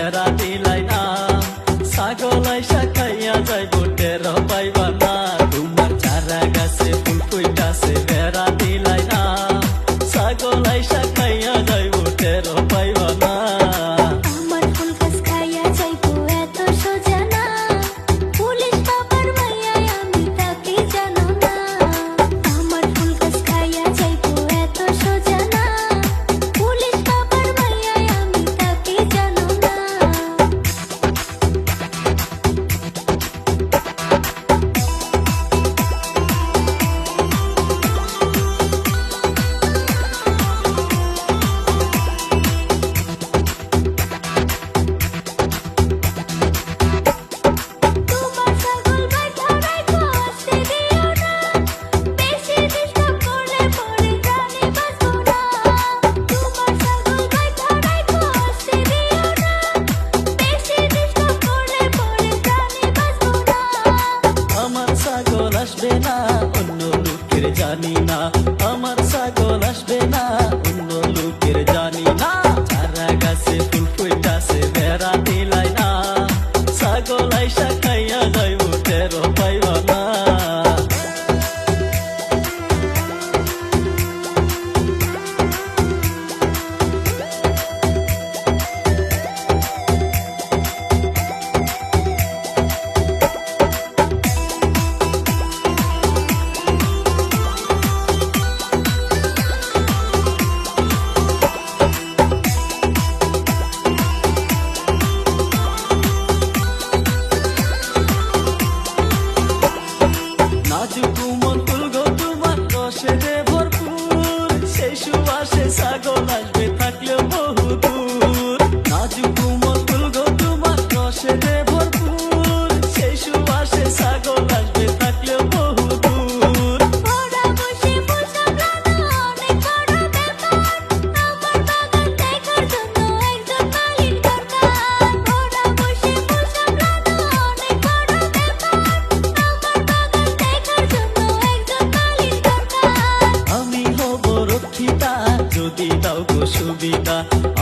বেড়া দিলাই না ছাগলাই শাখাইয়া যাইব টের পাইবা না তোমার চারা গাছে ফুল ফুইটাছে বেড়া দিলাই না ছাগলাই শাখাইয়া যাইব টের পাইবা না আমার ফুল গাছ খাইয়া যাইবো এত সোজা না পুলিশ বাবার মাইয়া আমি তাকে জানো না আমার ফুল গাছ খাইয়া যাইবো এত সোজা না পুলিশ বাবার মাইয়া আমি তাকে জানো না তোমার ছাগল বাইঠা রাইখো আসতে দিও না বেশি ডিস্টার্ব করলে পরে জানি বাঁচবো না তোমার ছাগল বাইঠা রাইখো আসতে দিও না বেশি ডিস্টার্ব করলে পরে জানি বাঁচবো না আমার ছাগল আসবে না অন্য লোকের জানি না আমার ছাগল আসবে না অন্য লোকের জানি না চারা গাছে ফুল ফুইটাছে বেড়া দিলাই না ছাগল আইসা খাইয়া যাইব টের পাইবা না নাজুক কোমল ফুল গো তোমার রসে দে ভরপুর সেই সুবাসে ছাগল আসবে থাকলেও বহু দূর নাজুক কোমল ফুল গো তোমার রসে দে ভরপুর সেই সুবাসে ছাগল আসবে থাকলেও বহু দূর ওরা বসে ফুল সামলানো অনেক বড় ব্যাপার আমার বাগান দেখার জন্য একজন মালিক দরকার ওরা বসে ফুল সামলানো অনেক বড় ব্যাপার আমার বাগান দেখার জন্য একজন মালিক দরকার আমি হব রক্ষিতা যদি দাও গো সুবিধা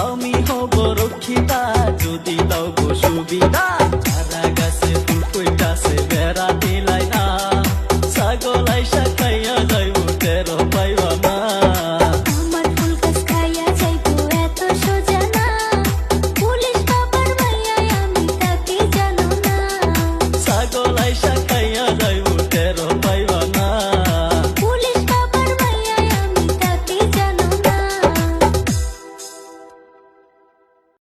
আমি হব রক্ষিতা যদি দাও গো সুবিধা চারা গাছে ফুল ফুইটাছে বেড়া দিলাই না ছাগল আইসা খাইয়া যাইব টের পাইবা না আমার ফুল গাছ খাইয়া যাইবো এত সোজা না পুলিশ বাবার মাইয়া আমি তাকে জানো না ছাগল আইসা